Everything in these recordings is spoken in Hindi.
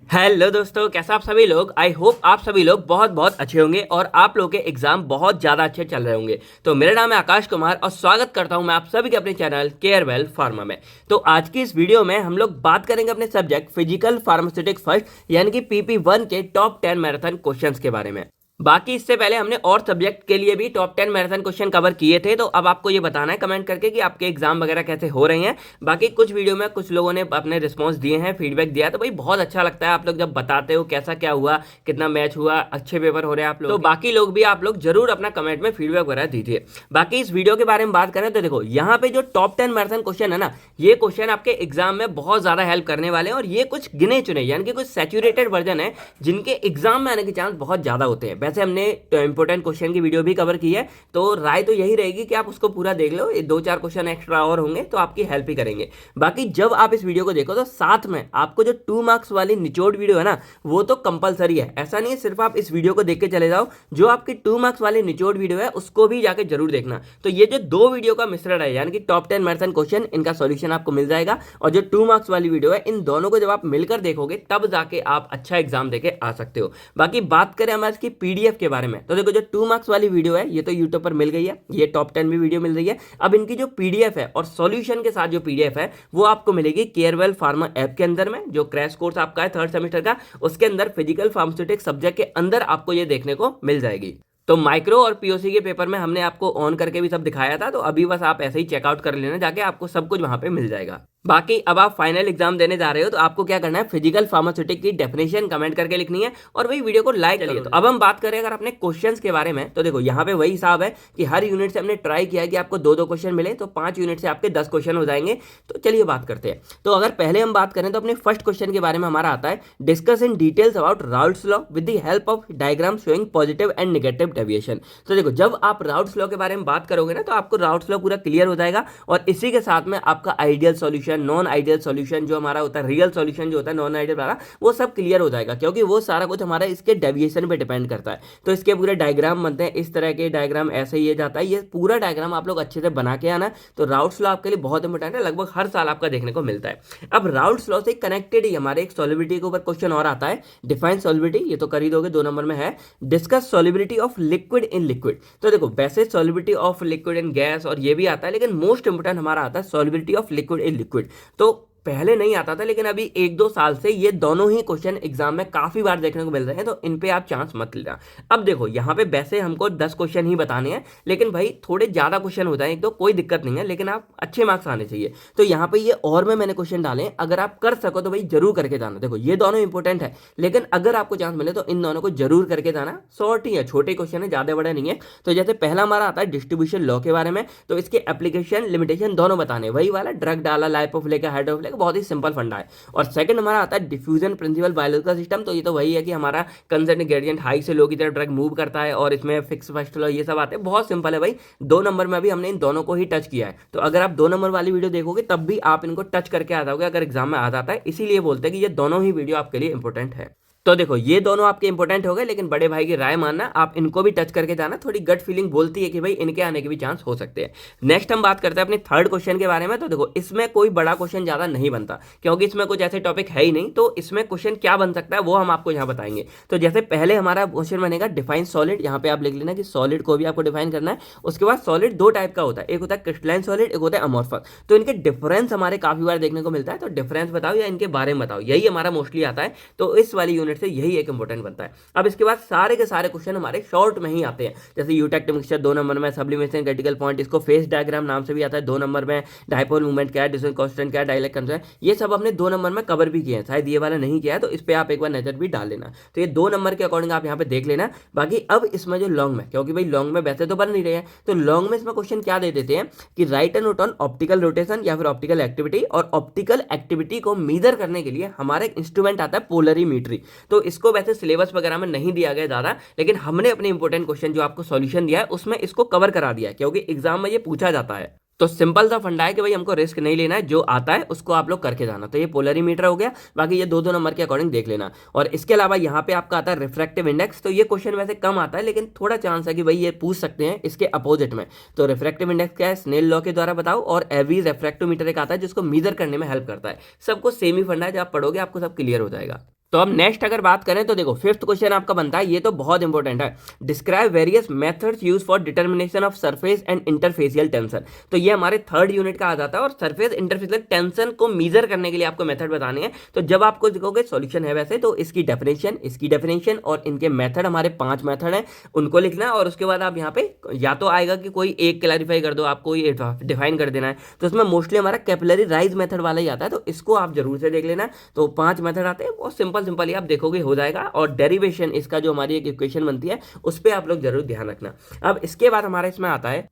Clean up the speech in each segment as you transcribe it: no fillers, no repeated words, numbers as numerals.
हेलो दोस्तों, कैसा आप सभी लोग। आई होप आप सभी लोग बहुत बहुत अच्छे होंगे और आप लोगों के एग्जाम बहुत ज़्यादा अच्छे चल रहे होंगे। तो मेरा नाम है आकाश कुमार और स्वागत करता हूं मैं आप सभी के अपने चैनल केयरवेल फार्मा में। तो आज की इस वीडियो में हम लोग बात करेंगे अपने सब्जेक्ट फिजिकल फार्मास्यूटिक्स फर्स्ट यानी कि PP1 के टॉप 10 मैराथन क्वेश्चंस के बारे में। बाकी इससे पहले हमने और सब्जेक्ट के लिए भी टॉप 10 मैराथन क्वेश्चन कवर किए थे, तो अब आपको ये बताना है कमेंट करके कि आपके एग्जाम वगैरह कैसे हो रहे हैं। बाकी कुछ वीडियो में कुछ लोगों ने अपने रिस्पांस दिए हैं, फीडबैक दिया, तो भाई बहुत अच्छा लगता है आप लोग जब बताते हो कैसा क्या हुआ, कितना मैच हुआ, अच्छे पेपर हो रहे हैं आप लोग। तो बाकी लोग भी आप लोग जरूर अपना कमेंट में फीडबैक वगैरह दीजिए। बाकी इस वीडियो के बारे में बात करें तो देखो यहाँ पे जो टॉप 10 मैराथन क्वेश्चन है ना, ये क्वेश्चन आपके एग्जाम में बहुत ज्यादा हेल्प करने वाले हैं और ये कुछ गिने चुने यानी कि कुछ सैचुरेटेड वर्जन है जिनके एग्जाम में आने के चांस बहुत ज्यादा होते हैं। वैसे हमने इंपॉर्टेंट क्वेश्चन की वीडियो भी कवर की है, तो राय तो यही रहेगी कि आप उसको पूरा देख लो, ये 2-4 क्वेश्चन एक्स्ट्रा और होंगे तो आपकी हेल्प ही करेंगे। बाकी जब आप इस वीडियो को देखो तो साथ में आपको जो 2 मार्क्स वाली निचोड़ वीडियो है ना, वो तो कंपलसरी है। ऐसा नहीं है सिर्फ आप इस वीडियो को देख के चले जाओ, जो आपकी 2 मार्क्स वाली निचोड़ वीडियो है उसको भी जाके जरूर देखना। तो ये जो 2 वीडियो का मिश्रण है यानी कि टॉप 10 मैराथन क्वेश्चन, इनका सॉल्यूशन आपको मिल जाएगा, और जो 2 मार्क्स वाली वीडियो है, इन दोनों को जब आप मिलकर देखोगे तब जाके आप अच्छा एग्जाम देके आ सकते हो। बाकी बात करें हमारे इसकी PDF के बारे में, तो देखो जो 2 मार्क्स वाली वीडियो है ये तो यूट्यूब पर मिल गई है, ये टॉप 10 भी वीडियो मिल रही है। अब इनकी जो PDF है और सॉल्यूशन के साथ जो PDF है वो आपको मिलेगी केयरवेल फार्मा ऐप के अंदर में, जो क्रैश कोर्स आपका है 3rd सेमेस्टर का, उसके अंदर फिजिकल फार्मास्यूटिक्स सब्जेक्ट के अंदर आपको ये देखने को मिल जाएगी। तो माइक्रो और POC के पेपर में हमने आपको ऑन करके भी सब दिखाया था, तो अभी बस आप ऐसे ही चेकआउट कर लेना जाके, आपको सब कुछ वहां पे मिल जाएगा। बाकी अब आप फाइनल एग्जाम देने जा रहे हो तो आपको क्या करना है, फिजिकल फार्मास्यूटिक की डेफिनेशन कमेंट करके लिखनी है और वही वीडियो को लाइक करिए। तो अब हम बात करें अगर अपने क्वेश्चंस के बारे में, तो देखो यहाँ पे वही हिसाब है कि हर यूनिट से हमने ट्राई किया है कि आपको 2-2 क्वेश्चन मिले, तो 5 यूनिट से आपके 10 क्वेश्चन हो जाएंगे। तो चलिए बात करते हैं। तो अगर पहले हम बात करें तो अपने फर्स्ट क्वेश्चन के बारे में हमारा आता है, discuss in details about routes law with the help of diagram showing positive and negative deviation. तो देखो जब आप राउट्स लॉ के बारे में बात करोगे ना, तो आपको राउट्स लॉ पूरा क्लियर हो जाएगा और इसी के साथ में आपका ideal solution, non ideal solution जो हमारा होता है, रियल सॉल्यूशन जो होता है नॉन आइडियल वाला, वो सब क्लियर हो जाएगा, क्योंकि वो सारा कुछ हमारा इसके डेविएशन पे डिपेंड करता है। तो इसके पूरे डायग्राम बनते हैं, इस तरह के डायग्राम ऐसे ये जाता है, ये पूरा डायग्राम आप लोग अच्छे से बना के आना। तो राउट्स लॉ आपके लिए बहुत इंपॉर्टेंट है, लगभग हर साल आपका देखने को मिलता है। अब राउट्स लॉ से कनेक्टेड ही हमारे एक सॉल्युबिलिटी के ऊपर क्वेश्चन और आता है, डिफाइन सॉल्युबिलिटी, ये तो कर ही दोगे, 2 नंबर में है, discuss solubility of liquid in liquid. तो देखो वैसे solubility of liquid in gas और ये भी आता है, लेकिन मोस्ट इंपोर्टेंट हमारा आता है solubility of liquid in liquid. तो पहले नहीं आता था, लेकिन अभी 1-2 साल से ये दोनों ही क्वेश्चन एग्जाम में काफी बार देखने को मिल रहे हैं, तो इन पे आप चांस मत लेना। अब देखो यहाँ पे वैसे हमको 10 क्वेश्चन ही बताने हैं, लेकिन भाई थोड़े ज्यादा क्वेश्चन हो जाए तो कोई दिक्कत नहीं है, लेकिन आप अच्छे मार्क्स आने चाहिए। तो यहाँ पे ये और में मैंने क्वेश्चन डाले, अगर आप कर सको तो भाई जरूर करके जाना। देखो ये दोनों इंपॉर्टेंट है, लेकिन अगर आपको चांस मिले तो इन दोनों को जरूर करके जाना। शॉर्ट ही है, छोटे क्वेश्चन है, ज्यादा बड़ा नहीं है। तो जैसे पहला हमारा आता है डिस्ट्रीब्यूशन लॉ के बारे में, तो इसके एप्लीकेशन लिमिटेशन दोनों बताने, वही वाला ड्रग डाला, लाइपोफिलिक, हाइड्रोफिलिक, बहुत ही सिंपल फंडा है। और सेकंड हमारा आता है डिफ्यूजन प्रिंसिपल बायोलॉजिकल सिस्टम, तो ये तो वही है कि हमारा कंसर्न ग्रेडियंट हाई से लो की तरफ ड्रग मूव करता है, और इसमें फिक्स फर्स्ट लॉ ये सब आते हैं, बहुत सिंपल है भाई। 2 नंबर में अभी हमने इन दोनों को ही टच किया है, तो अगर आप 2 नंबर वाली वीडियो देखोगे तब भी आप इनको टच करके आ जाओगे अगर एग्जाम में आ जाता है। इसीलिए बोलते हैं कि ये दोनों ही वीडियो आपके लिए इंपॉर्टेंट है। तो देखो ये दोनों आपके इंपॉर्टेंट हो गए, लेकिन बड़े भाई की राय मानना, आप इनको भी टच करके जाना। थोड़ी गट फीलिंग बोलती है कि भाई इनके आने के भी चांस हो सकते हैं। नेक्स्ट हम बात करते हैं अपने थर्ड क्वेश्चन के बारे में। तो देखो इसमें कोई बड़ा क्वेश्चन ज्यादा नहीं बनता, क्योंकि इसमें कुछ ऐसे टॉपिक है ही नहीं। तो इसमें क्वेश्चन क्या बन सकता है वो हम आपको यहाँ बताएंगे। तो जैसे पहले हमारा क्वेश्चन बनेगा डिफाइन सॉलिड, यहाँ पे आप लिख लेना कि सॉलिड को भी आपको डिफाइन करना है। उसके बाद सॉलिड 2 टाइप का होता है, एक होता है क्रिस्टलाइन सॉलिड, एक होता है अमोर्फस। तो इनके डिफरेंस हमारे काफी बार देखने को मिलता है, तो डिफरेंस बताओ या इनके बारे में बताओ, यही हमारा मोस्टली आता है। तो इस वाली यूनिट से यही एक इंपॉर्टेंट बनता है। अब इसके बाद सारे के सारे क्वेश्चन हमारे शॉर्ट में ही आते हैं, जैसे यूटेक्ट मिक्सचर 2 नंबर में, सब्लिमेशन क्रिटिकल पॉइंट, इसको फेस डायग्राम नाम से भी आता है 2 नंबर में, डायपोल मूवमेंट क्या है, डिस्टेंस कांस्टेंट क्या है, डाइलेक्ट कंसर्न, ये सब हमने 2 नंबर में कवर भी किए हैं। शायद ये वाला नहीं किया है, तो इस पे आप एक बार नजर भी डाल लेना। तो ये 2 नंबर के अकॉर्डिंग आप यहाँ पे देख लेना। बाकी अब इसमें जो लॉन्ग में, क्योंकि भाई लॉन्ग में वैसे तो बन नहीं रहे हैं, तो लॉन्ग में इसमें क्वेश्चन क्या दे देते हैं कि right and note on optical rotation या फिर ऑप्टिकल एक्टिविटी, और ऑप्टिकल एक्टिविटी को मेजर करने के लिए हमारा एक इंस्ट्रूमेंट आता है पोलरीमीट्री। तो इसको वैसे सिलेबस वगैरह में नहीं दिया गया ज्यादा, लेकिन हमने अपने इंपॉर्टेंट क्वेश्चन जो आपको सॉल्यूशन दिया है उसमें इसको कवर करा दिया है, क्योंकि एग्जाम में ये पूछा जाता है। तो सिंपल सा फंडा है कि भाई हमको रिस्क नहीं लेना है, जो आता है उसको आप लोग करके जाना। तो ये पोलरीमीटर हो गया, बाकी ये 2-2 नंबर के अकॉर्डिंग देख लेना। और इसके अलावा यहाँ पे आपका आता है रिफ्रैक्टिव इंडेक्स। तो ये क्वेश्चन वैसे कम आता है, लेकिन थोड़ा चांस है कि भाई ये पूछ सकते हैं इसके अपोजिट में। तो रिफ्रैक्टिव इंडेक्स क्या है, स्नेल लॉ के द्वारा बताओ। और एवरी रिफ्रैक्टोमीटर एक आता है जिसको मेजर करने में हेल्प करता है। सबको सेम ही फंडा है, जब आप पढ़ोगे आपको सब क्लियर हो जाएगा। तो अब नेक्स्ट अगर बात करें तो देखो फिफ्थ क्वेश्चन आपका बनता है, ये तो बहुत इंपॉर्टेंट है। Describe various methods use for determination of surface and interfacial tension. तो ये हमारे थर्ड यूनिट का आ जाता है और सरफेस इंटरफेसियल टेंशन को मीजर करने के लिए आपको मेथड बताने हैं। तो जब आपको देखोगे सॉल्यूशन है वैसे तो इसकी डेफिनेशन और इनके मेथड, हमारे 5 मेथड हैं, उनको लिखना है। और उसके बाद आप यहाँ पे या तो आएगा कि कोई एक क्लैरिफाई कर दो, आपको ये डिफाइन कर देना है। तो इसमें मोस्टली हमारा कैपिलरी राइज मेथड वाला ही आता है, तो इसको आप जरूर से देख लेना। तो 5 मेथड आते हैं, बहुत सिंपल ही आप देखोगे हो जाएगा। और डेरिवेशन इसका जो हमारी एक इक्वेशन बनती है उस पर आप लोग जरूर ध्यान रखना। अब इसके बाद हमारा इसमें आता है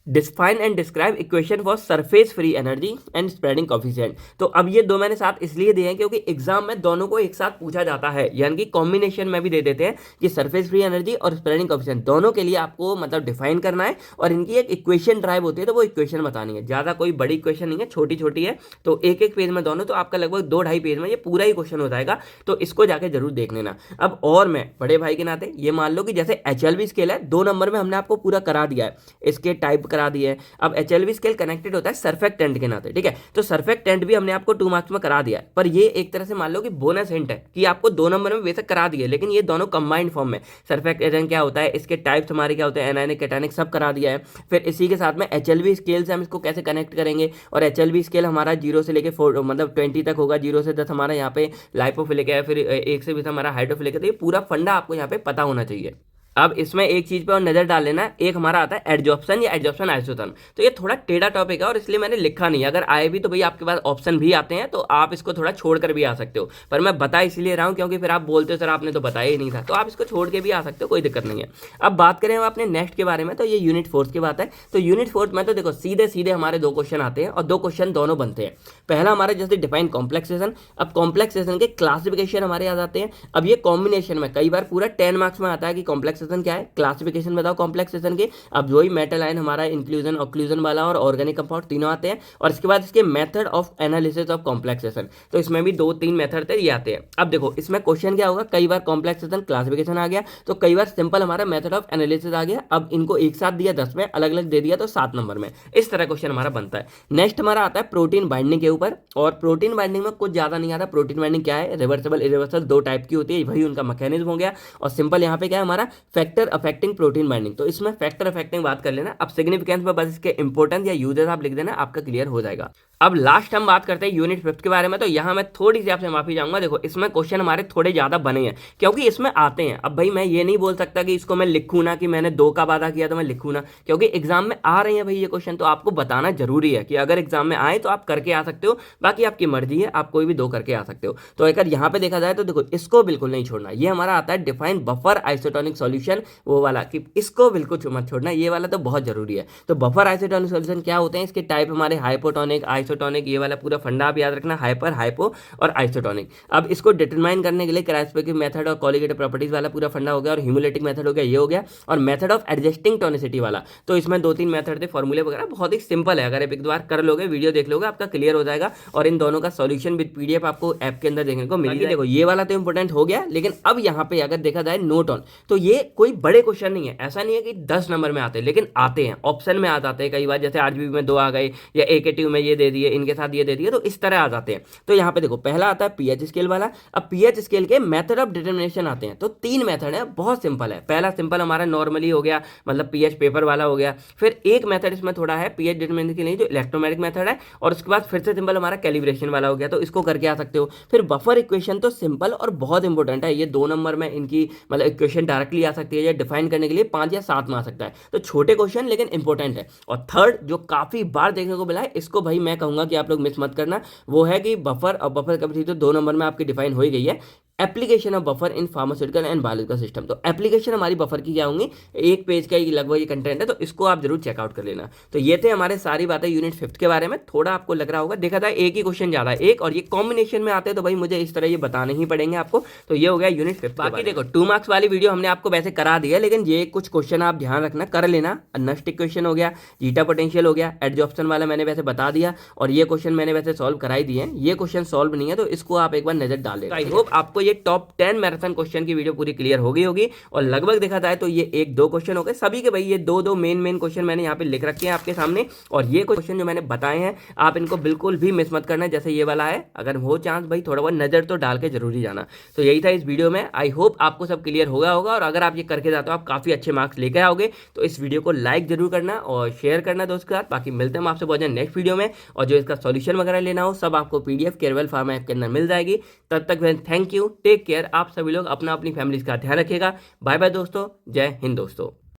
define and describe equation for surface free energy and spreading coefficient. तो अब ये दो मैंने साथ इसलिए दिए हैं क्योंकि एग्जाम में दोनों को एक साथ पूछा जाता है, यानी कि कॉम्बिनेशन में भी दे देते हैं कि सरफेस फ्री एनर्जी और स्प्रेडिंग कॉफिशिएंट दोनों के लिए आपको मतलब डिफाइन करना है और इनकी एक इक्वेशन ड्राइव होती है, तो वो इक्वेशन बतानी है। ज़्यादा कोई बड़ी इक्वेशन नहीं है, छोटी है। तो एक पेज में दोनों, तो आपका लगभग 2-2.5 पेज में ये पूरा ही क्वेश्चन हो जाएगा। तो इसको जाके जरूर देख लेना। अब और मैं बड़े भाई के नाते ये मान लो कि जैसे HLV स्केल है, 2 नंबर में हमने आपको पूरा करा दिया है, इसके टाइप करा दिए है। अब HLV स्केल कनेक्टेड होता है सरफेक्टेंट के नाते, ठीक है। तो सरफेक्टेंट भी हमने आपको 2 मार्क्स में करा दिया है, पर ये एक तरह से मान लो कि बोनस हिंट है कि आपको 2 नंबर में बेशक करा दिए, लेकिन ये दोनों कंबाइंड फॉर्म में। सरफेक्टेंट क्या होता है, इसके टाइप्स हमारे क्या होते हैं, एनायनिक कैटायनिक सब करा दिया है। फिर इसी के साथ में HLV स्केल से हम इसको कैसे कनेक्ट करेंगे, और HLV स्केल हमारा 0 से लेकर 4 मतलब 20 तक होगा। 0 से 10 हमारा यहाँ पे लाइपोफिलिक है, फिर 1 से 20 हमारा हाइड्रोफिलिक है। तो ये पूरा फंडा आपको यहाँ पे पता होना चाहिए। अब इसमें एक चीज पे और नजर डाल लेना, एक हमारा आता है एडजॉर्प्शन या एडजॉर्प्शन आइसोटोन। तो ये थोड़ा टेढ़ा टॉपिक है और इसलिए मैंने लिखा नहीं। अगर आए भी तो भाई आपके पास ऑप्शन भी आते हैं, तो आप इसको थोड़ा छोड़ कर भी आ सकते हो, पर मैं बता इसलिए रहा हूँ क्योंकि फिर आप बोलते हो सर आपने तो बताया ही नहीं था। तो आप इसको छोड़ के भी आ सकते हो, कोई दिक्कत नहीं है। अब बात करें हम अपने नेक्स्ट के बारे में, तो ये यूनिट 4 की बात है। तो यूनिट 4 में तो देखो सीधे हमारे 2 क्वेश्चन आते हैं और 2 क्वेश्चन दोनों बनते हैं। पहला हमारा जैसे डिफाइन कॉम्प्लेक्सेशन। अब कॉम्प्लेक्सेशन के क्लासिफिकेशन हमारे आ जाते हैं। अब ये कॉम्बिनेशन में कई बार पूरा 10 मार्क्स में आता है कि कॉम्प्लेक्सेशन क्या है, क्लासिफिकेशन बताओ कॉम्प्लेक्सेशन के। अब जो ही मेटल आयन हमारा इंक्लूजन ऑक्लूजन वाला और ऑर्गेनिक कंपाउंड तीनों आते हैं। और इसके बाद इसके method of analysis of complexation, तो इसमें भी 2-3 मेथड थे, ये आते हैं। अब देखो इसमें क्वेश्चन क्या होगा, कई बार कॉम्प्लेक्सेशन क्लासिफिकेशन आ गया, तो कई बार सिंपल हमारा मेथड ऑफ एनालिसिस आ गया। अब इनको एक साथ दिया 10 में, अलग अलग दे दिया तो 7 नंबर में। इस तरह क्वेश्चन हमारा बनता है। नेक्स्ट हमारा आता है प्रोटीन बाइंडिंग के ऊपर। और प्रोटीन बाइंडिंग में कुछ ज्यादा नहीं आता। प्रोटीन बाइंडिंग क्या है, रिवर्सिबल इरिवर्सिबल 2 टाइप की होती है, वही उनका मैकेनिज्म हो गया। और सिंपल यहाँ पे क्या है हमारा फैक्टर अफेक्टिंग प्रोटीन बाइंडिंग। तो इसमें फैक्टर अफेक्टिंग बात कर लेना। अब सिग्निफिकेंस में बस इसके इंपॉर्टेंस या यूजेस आप लिख देना, आपका क्लियर हो जाएगा। अब लास्ट हम बात करते हैं यूनिट 5 के बारे में। तो यहाँ मैं थोड़ी सी आपसे माफी चाहूंगा। देखो इसमें क्वेश्चन हमारे थोड़े ज्यादा बने हैं क्योंकि इसमें आते हैं। अब भाई मैं ये नहीं बोल सकता कि इसको मैं लिखूं ना, कि मैंने 2 का वादा किया तो मैं लिखूं ना, क्योंकि एग्जाम में आ रहे हैं भाई ये क्वेश्चन, तो आपको बताना जरूरी है कि अगर एग्जाम में आए तो आप करके आ सकते हो, बाकी आपकी मर्जी है, आप कोई भी 2 करके आ सकते हो। तो अगर यहाँ पे देखा जाए तो देखो इसको बिल्कुल नहीं छोड़ना। ये हमारा आता है डिफाइन बफर आइसोटोनिक सॉल्यूशन, वो वाला कि इसको बिल्कुल मत छोड़ना, ये वाला तो बहुत जरूरी है। तो बफर आइसोटोनिक सॉल्यूशन क्या होते हैं, इसके टाइप हमारे हाइपोटोनिक, आइसोटोनिक, ये वाला पूरा फंडा आप याद रखना, हाइपर, हाइपो और आइसोटोनिक। अब इसको डिटरमाइन करने के लिए क्रायोस्पेसिफिक मेथड और कोलिगेटिव प्रॉपर्टीज वाला पूरा फंडा हो गया, और ह्यूमुलेटिक मेथड हो गया, ये हो गया। और मेथड ऑफ एडजस्टिंग टोनिसिटी वाला, तो इसमें 2-3 मेथड थे, फॉर्मूले वगैरह, बहुत ही सिंपल है। अगर आप एक बार कर लोगे, वीडियो देख लोगे, आपका क्लियर हो जाएगा। और इन दोनों का सॉल्यूशन विद PDF आपको ऐप के अंदर देखने को मिलेगा। देखो ये वाला तो इंपॉर्टेंट हो गया, लेकिन अब यहाँ पे अगर देखा जाए नोट ऑन, तो ये कोई बड़े क्वेश्चन नहीं है। ऐसा नहीं है कि 10 नंबर में आते हैं, लेकिन आते हैं, ऑप्शन में आ जाते हैं कई बार। जैसे RGB में 2 आ गए, या AKTU में ये दे दिए, इनके साथ ये दे दिए, तो इस तरह आ जाते हैं। तो यहाँ पे देखो पहला आता है pH स्केल वाला। अब pH स्केल के मेथड ऑफ डिटरमिनेशन आते हैं। तो 3 मेथड है, बहुत सिंपल है। पहला सिंपल हमारा नॉर्मली हो गया, मतलब pH पेपर वाला हो गया। फिर एक मेथड इसमें थोड़ा है pH डिटरमिनेशन के लिए, जो इलेक्ट्रोमैग्नेटिक मेथड है। और उसके बाद फिर से सिंपल हमारा कैलिब्रेशन वाला हो गया, तो इसको करके आ सकते हो। फिर बफर इक्वेशन तो सिंपल और बहुत इंपॉर्टेंट है, ये 2 नंबर में इनकी मतलब इक्वेशन डायरेक्टली आ सकती है, या डिफाइन करने के लिए 5 या 7 में आ सकता है। तो छोटे क्वेश्चन लेकिन इंपॉर्टेंट है। और थर्ड जो काफी बार देखने को मिला है, इसको भाई मैं कहूंगा कि आप लोग मिस मत करना, वो है कि बफर और बफर कैपेसिटी तो 2 नंबर में आपकी डिफाइन हो ही गई है। Application of buffer in pharmaceutical and biological system, तो एप्लीकेशन हमारी बफर की क्या होंगी, 1 पेज का ही लगभग ये कंटेंट है, तो इसको आप जरूर चेकआउट कर लेना। तो ये थे हमारे सारी बातें यूनिट 5 के बारे में। थोड़ा आपको लग रहा होगा, देखा था एक ही क्वेश्चन ज्यादा है, एक, और ये कॉम्बिनेशन में आते हैं, तो भाई मुझे इस तरह ये बताने ही पड़ेंगे आपको। तो ये हो गया यूनिट 5। बाकी देखो 2 मार्क्स वाली वीडियो हमने आपको वैसे करा दी है, लेकिन ये कुछ क्वेश्चन आप ध्यान रखना, कर लेना। नष्ट इक्वेशन हो गया, जीटा पोटेंशियल हो गया, एडजॉर्प्शन वाला मैंने वैसे बता दिया, और ये क्वेश्चन मैंने वैसे सॉल्व कराई दिए हैं। ये क्वेश्चन सॉल्व नहीं है, तो इसको आप एक बार नजर डाल लेना। आई होप आपको ये टॉप 10 मैराथन क्वेश्चन की वीडियो पूरी क्लियर हो गई होगी। और लगभग देखा जाए तो ये 1-2 क्वेश्चन हो गए सभी के भाई, ये 2-2 मेन क्वेश्चन मैंने यहाँ पे लिख रखे हैं आपके सामने। और ये क्वेश्चन जो मैंने बताए हैं आप इनको बिल्कुल भी मिस मत करना, जैसे ये वाला है, अगर हो चांस भाई थोड़ा बहुत नजर तो डाल के जरूरी जाना। तो यही था इस वीडियो में, आई होप आपको सब क्लियर हो गया होगा। और अगर आप ये करके जाते हो आप काफी अच्छे मार्क्स लेकर आओगे। तो इस वीडियो को लाइक जरूर करना और शेयर करना दोस्त के साथ। बाकी मिलते हैं हम आपसे बहुत जल्द नेक्स्ट वीडियो में, और जो इसका सॉल्यूशन वगैरह लेना हो सब आपको पीडीएफ केयरवेल फार्मा ऐप के अंदर मिल जाएगी। तब तक थैंक यू, टेक केयर, आप सभी लोग अपना अपनी फैमिली का ध्यान रखिएगा। बाय बाय दोस्तों, जय हिंद दोस्तों।